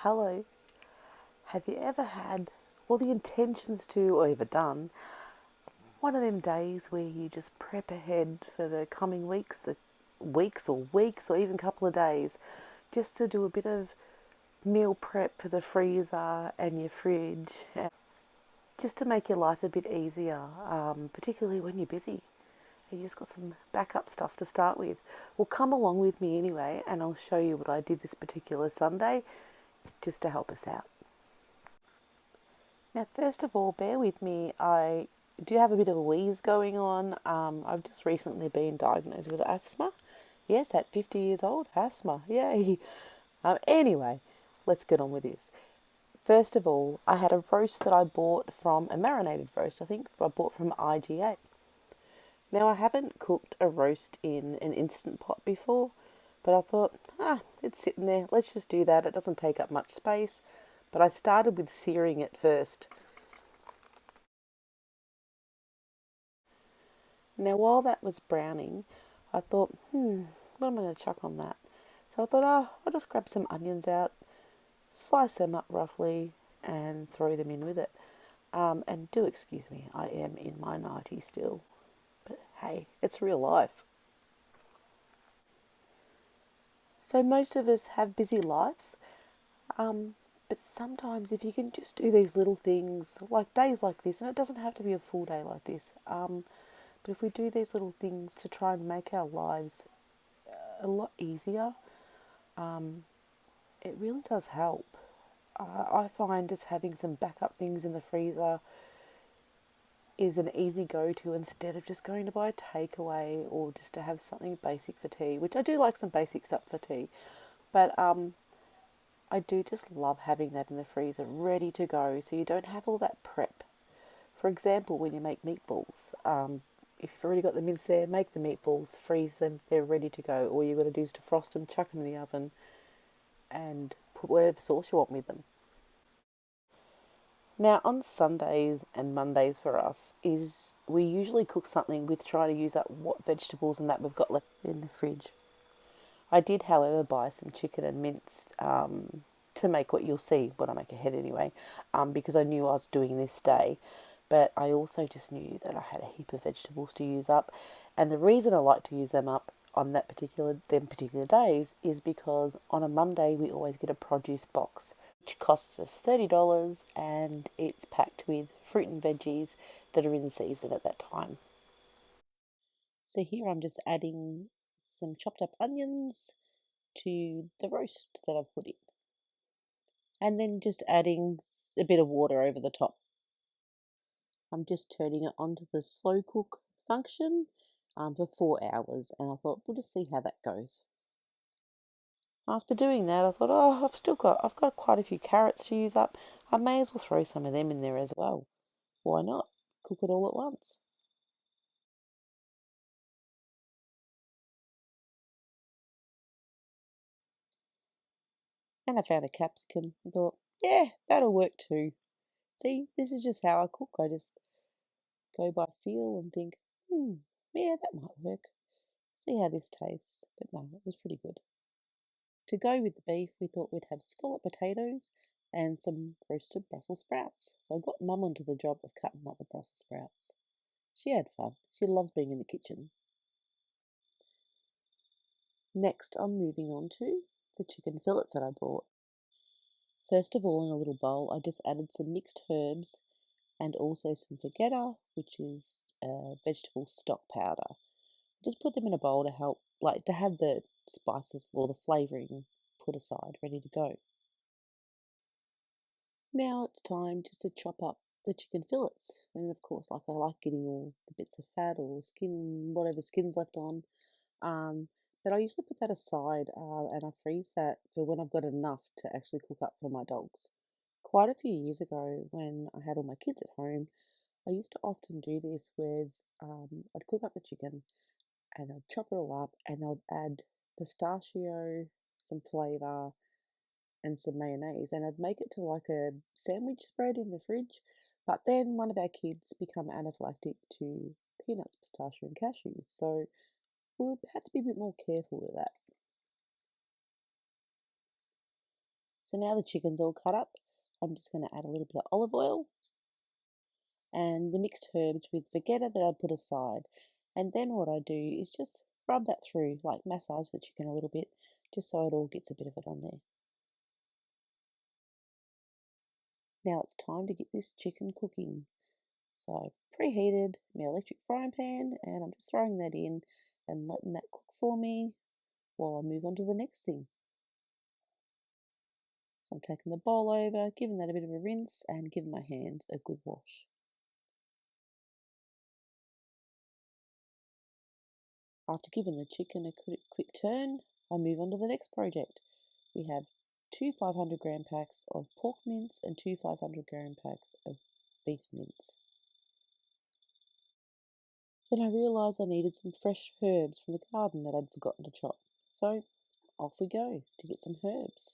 Hello, have you ever had, or the intentions to, or ever done, one of them days where you just prep ahead for the coming weeks, weeks, or even couple of days, just to do a bit of meal prep for the freezer and your fridge, just to make your life a bit easier, particularly when you're busy? You just got some backup stuff to start with. Well, come along with me anyway, and I'll show you what I did this particular Sunday just to help us out. Now, first of all, bear with me. I do have a bit of a wheeze going on. I've just recently been diagnosed with asthma. Yes, at 50 years old, asthma. Yay. Anyway, let's get on with this. First of all, I had a roast that I bought from a marinated roast. I think I bought from IGA. Now, I haven't cooked a roast in an instant pot before, but I thought, it's sitting there. Let's just do that. It doesn't take up much space. But I started with searing it first. Now, while that was browning, I thought, what am I going to chuck on that? So I thought, I'll just grab some onions out, slice them up roughly, and throw them in with it. And do excuse me, I am in my 90s still. But hey, it's real life. So most of us have busy lives, but sometimes if you can just do these little things, like days like this, and it doesn't have to be a full day like this, but if we do these little things to try and make our lives a lot easier, it really does help. I find just having some backup things in the freezer is an easy go-to instead of just going to buy a takeaway or just to have something basic for tea, which I do like some basic stuff for tea. But I do just love having that in the freezer ready to go so you don't have all that prep. For example, when you make meatballs, if you've already got the mince there, make the meatballs, freeze them, they're ready to go. All you've got to do is defrost them, chuck them in the oven, and put whatever sauce you want with them. Now, on Sundays and Mondays for us, is we usually cook something with trying to use up what vegetables and that we've got left in the fridge. I did, however, buy some chicken and mince to make what you'll see when I make ahead anyway, because I knew I was doing this day. But I also just knew that I had a heap of vegetables to use up, and the reason I like to use them up on them particular days is because on a Monday we always get a produce box, which costs us $30, and it's packed with fruit and veggies that are in season at that time. So here I'm just adding some chopped up onions to the roast that I've put in, and then just adding a bit of water over the top. I'm just turning it onto the slow cook function for 4 hours, and I thought we'll just see how that goes. After doing that, I thought, I've got quite a few carrots to use up. I may as well throw some of them in there as well. Why not? Cook it all at once. And I found a capsicum and thought, yeah, that'll work too. See, this is just how I cook. I just go by feel and think, yeah, that might work. See how this tastes. But no, it was pretty good. To go with the beef, we thought we'd have scallop potatoes and some roasted Brussels sprouts. So I got Mum onto the job of cutting up the Brussels sprouts. She had fun. She loves being in the kitchen. Next, I'm moving on to the chicken fillets that I bought. First of all, in a little bowl, I just added some mixed herbs and also some vegeta, which is vegetable stock powder. Just put them in a bowl to help, like to have the spices or the flavouring put aside, ready to go. Now it's time just to chop up the chicken fillets. And of course, like I like getting all the bits of fat or skin, whatever skin's left on. But I usually put that aside and I freeze that for when I've got enough to actually cook up for my dogs. Quite a few years ago, when I had all my kids at home, I used to often do this with I'd cook up the chicken and I'd chop it all up and I'd add pistachio, some flavour, and some mayonnaise, and I'd make it to like a sandwich spread in the fridge. But then one of our kids become anaphylactic to peanuts, pistachio, and cashews, so we had to be a bit more careful with that. So now the chicken's all cut up, I'm just going to add a little bit of olive oil and the mixed herbs with vegeta that I put aside. And then what I do is just rub that through, like massage the chicken a little bit, just so it all gets a bit of it on there. Now it's time to get this chicken cooking. So I've preheated my electric frying pan and I'm just throwing that in and letting that cook for me while I move on to the next thing. So I'm taking the bowl over, giving that a bit of a rinse and giving my hands a good wash. After giving the chicken a quick turn, I move on to the next project. We have two 500-gram packs of pork mince and two 500-gram packs of beef mince. Then I realised I needed some fresh herbs from the garden that I'd forgotten to chop. So off we go to get some herbs.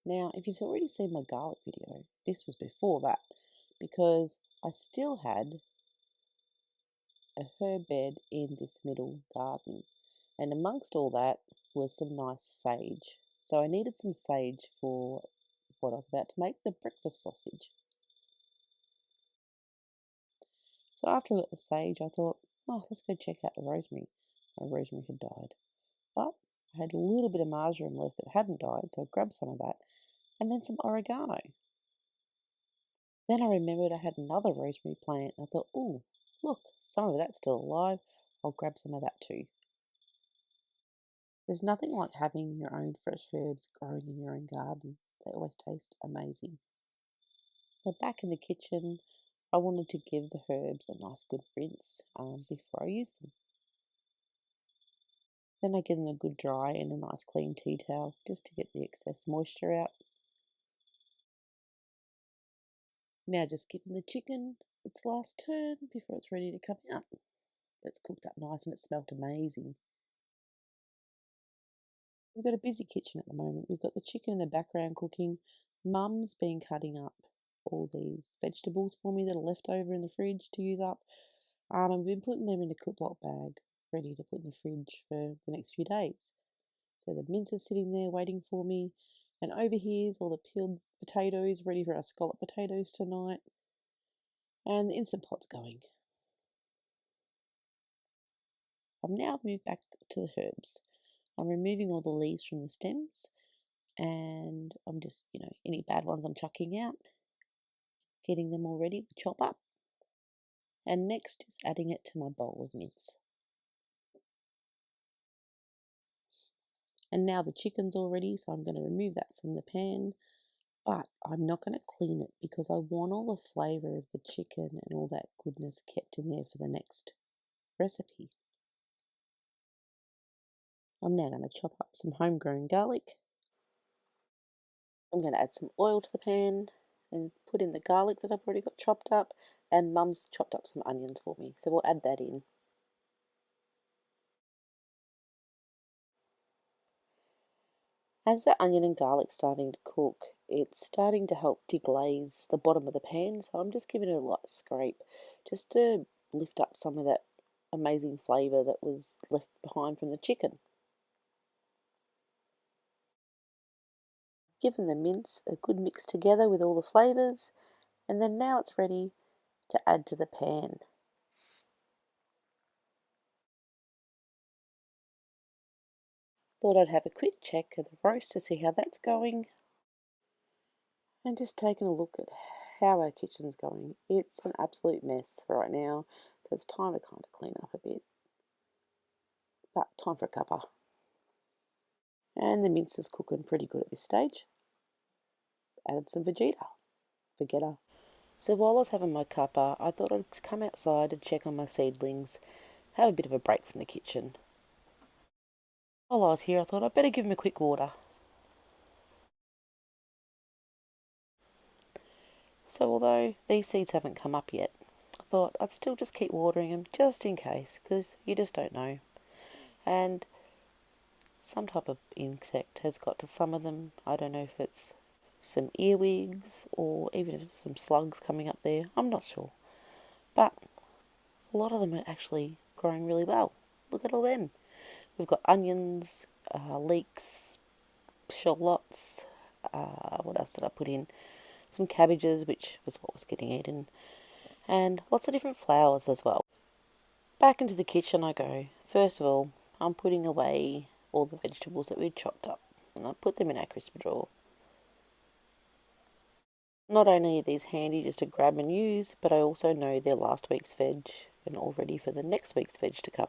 Now, if you've already seen my garlic video, this was before that because I still had a herb bed in this middle garden. And amongst all that was some nice sage. So I needed some sage for what I was about to make, the breakfast sausage. So after I got the sage, I thought, oh, let's go check out the rosemary. My rosemary had died. But I had a little bit of marjoram left that hadn't died, so I grabbed some of that, and then some oregano. Then I remembered I had another rosemary plant, and I thought, oh, look, some of that's still alive. I'll grab some of that too. There's nothing like having your own fresh herbs growing in your own garden. They always taste amazing. Now back in the kitchen, I wanted to give the herbs a nice good rinse before I use them. Then I give them a good dry in a nice clean tea towel just to get the excess moisture out. Now just giving the chicken its last turn before it's ready to come out. It's cooked up nice and it smelt amazing. We've got a busy kitchen at the moment. We've got the chicken in the background cooking. Mum's been cutting up all these vegetables for me that are left over in the fridge to use up. And we've been putting them in a Ziploc bag ready to put in the fridge for the next few days. So the mince is sitting there waiting for me. And over here's all the peeled potatoes ready for our scallop potatoes tonight. And the Instant Pot's going. I've now moved back to the herbs. I'm removing all the leaves from the stems and I'm just, any bad ones I'm chucking out, getting them all ready to chop up. And next, just adding it to my bowl of mince. And now the chicken's all ready, so I'm going to remove that from the pan. But I'm not going to clean it because I want all the flavour of the chicken and all that goodness kept in there for the next recipe. I'm now going to chop up some homegrown garlic. I'm going to add some oil to the pan and put in the garlic that I've already got chopped up, and Mum's chopped up some onions for me, so we'll add that in. As the onion and garlic starting to cook, it's starting to help deglaze the bottom of the pan, so I'm just giving it a light scrape just to lift up some of that amazing flavour that was left behind from the chicken. Giving the mince a good mix together with all the flavours, and then now it's ready to add to the pan. Thought I'd have a quick check of the roast to see how that's going. And just taking a look at how our kitchen's going. It's an absolute mess right now, so it's time to kind of clean up a bit. But time for a cuppa. And the mince is cooking pretty good at this stage. Added some vegeta. So while I was having my cuppa, I thought I'd come outside and check on my seedlings, have a bit of a break from the kitchen. While I was here, I thought I'd better give them a quick water. So although these seeds haven't come up yet, I thought I'd still just keep watering them just in case, because you just don't know. And some type of insect has got to some of them. I don't know if it's some earwigs or even if it's some slugs coming up there. I'm not sure. But a lot of them are actually growing really well. Look at all them. We've got onions, leeks, shallots, what else did I put in? Some cabbages, which was what was getting eaten, and lots of different flowers as well. Back into the kitchen I go. First of all, I'm putting away all the vegetables that we'd chopped up, and I put them in our crisper drawer. Not only are these handy just to grab and use, but I also know they're last week's veg and all ready for the next week's veg to come.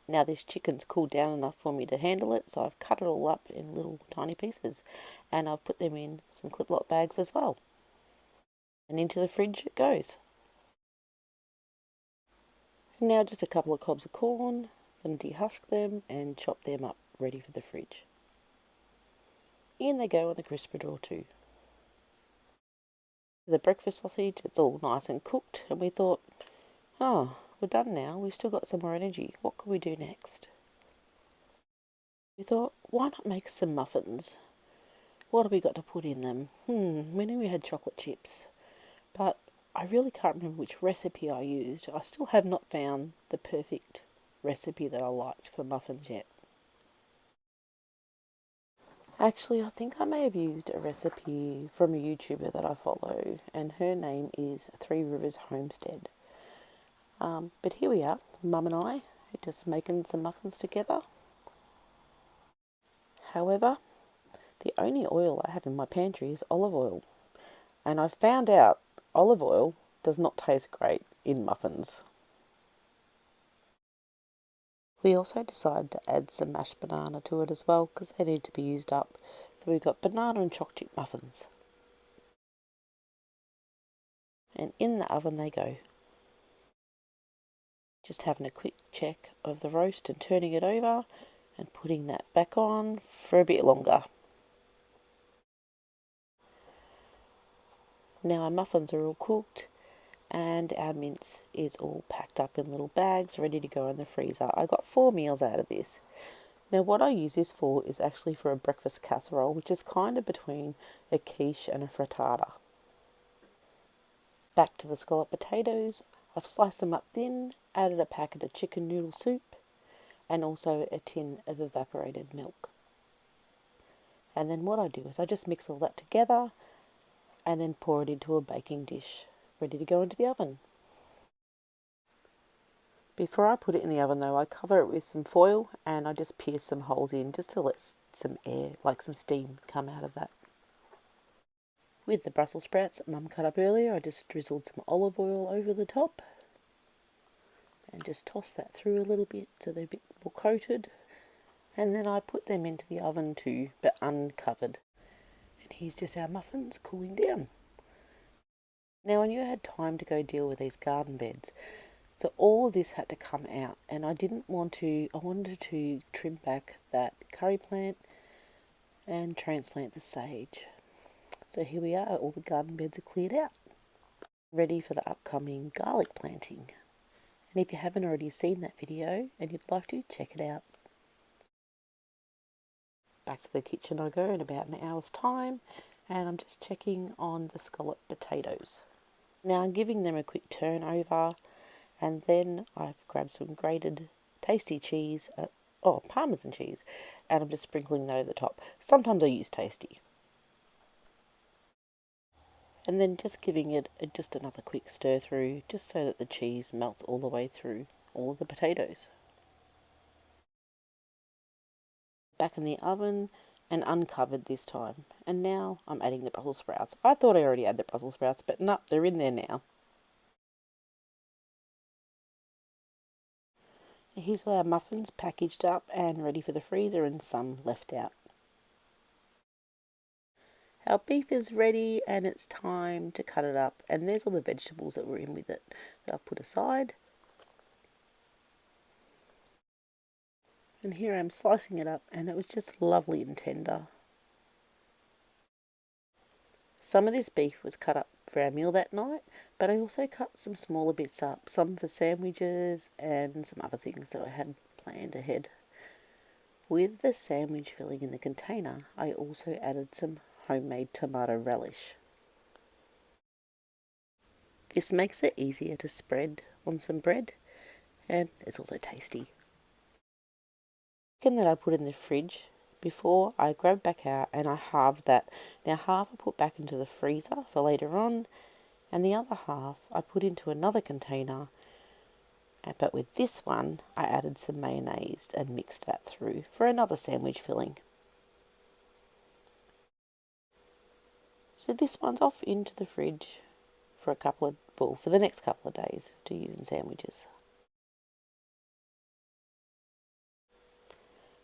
Now this chicken's cooled down enough for me to handle it, so I've cut it all up in little tiny pieces, and I've put them in some Clip-Lock bags as well. And into the fridge it goes. Now just a couple of cobs of corn, then dehusk them and chop them up, ready for the fridge. In they go in the crisper drawer too. The breakfast sausage, it's all nice and cooked, and we thought, oh, we're done now, we've still got some more energy, what could we do next? We thought, why not make some muffins? What have we got to put in them? We knew we had chocolate chips, but I really can't remember which recipe I used. I still have not found the perfect recipe that I liked for muffins yet. Actually, I think I may have used a recipe from a YouTuber that I follow, and her name is Three Rivers Homestead. But here we are, Mum and I, just making some muffins together. However, the only oil I have in my pantry is olive oil, and I found out olive oil does not taste great in muffins. We also decided to add some mashed banana to it as well, because they need to be used up. So we've got banana and chocolate chip muffins. And in the oven they go. Just having a quick check of the roast and turning it over and putting that back on for a bit longer. Now our muffins are all cooked and our mince is all packed up in little bags ready to go in the freezer. I got 4 meals out of this. Now what I use this for is actually for a breakfast casserole, which is kind of between a quiche and a frittata. Back to the scallop potatoes. I've sliced them up thin, added a packet of chicken noodle soup, and also a tin of evaporated milk. And then what I do is I just mix all that together and then pour it into a baking dish, ready to go into the oven. Before I put it in the oven though, I cover it with some foil and I just pierce some holes in just to let some air, like some steam, come out of that. With the Brussels sprouts that Mum cut up earlier, I just drizzled some olive oil over the top and just toss that through a little bit so they're a bit more coated. And then I put them into the oven too, but uncovered. And here's just our muffins cooling down. Now I knew I had time to go deal with these garden beds, so all of this had to come out, and I wanted to trim back that curry plant and transplant the sage. So here we are, all the garden beds are cleared out, ready for the upcoming garlic planting. And if you haven't already seen that video and you'd like to, check it out. Back to the kitchen I go in about an hour's time, and I'm just checking on the scallop potatoes. Now I'm giving them a quick turn over, and then I've grabbed some grated tasty cheese, Parmesan cheese, and I'm just sprinkling that over the top. Sometimes I use tasty. And then just giving it just another quick stir through, just so that the cheese melts all the way through all of the potatoes. Back in the oven and uncovered this time. And now I'm adding the Brussels sprouts. I thought I already had the Brussels sprouts, but no, they're in there now. Here's our muffins packaged up and ready for the freezer, and some left out. Our beef is ready and it's time to cut it up, and there's all the vegetables that were in with it that I've put aside. And here I'm slicing it up, and it was just lovely and tender. Some of this beef was cut up for our meal that night, but I also cut some smaller bits up, some for sandwiches and some other things that I had planned ahead. With the sandwich filling in the container, I also added some homemade tomato relish. This makes it easier to spread on some bread, and it's also tasty. Chicken that I put in the fridge before, I grabbed back out and I halved that. Now half I put back into the freezer for later on, and the other half I put into another container. But with this one, I added some mayonnaise and mixed that through for another sandwich filling. So this one's off into the fridge for for the next couple of days to use in sandwiches.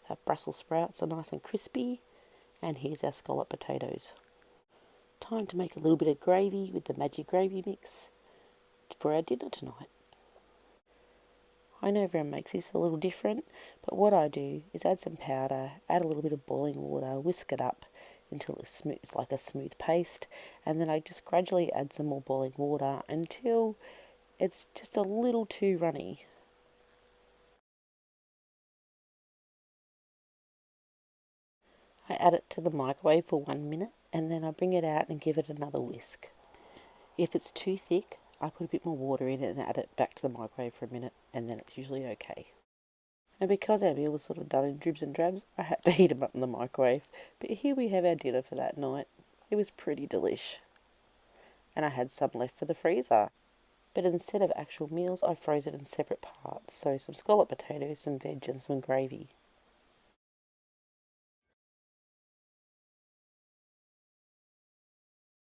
Our Brussels sprouts are nice and crispy, and here's our scallop potatoes. Time to make a little bit of gravy with the Maggi gravy mix for our dinner tonight. I know everyone makes this a little different, but what I do is add some powder, add a little bit of boiling water, whisk it up until it's smooth, it's like a smooth paste, and then I just gradually add some more boiling water until it's just a little too runny. I add it to the microwave for 1 minute and then I bring it out and give it another whisk. If it's too thick, I put a bit more water in it and add it back to the microwave for a minute, and then it's usually okay. And because our meal was sort of done in dribs and drabs, I had to heat them up in the microwave. But here we have our dinner for that night. It was pretty delish. And I had some left for the freezer. But instead of actual meals, I froze it in separate parts. So some scallop potatoes, some veg and some gravy.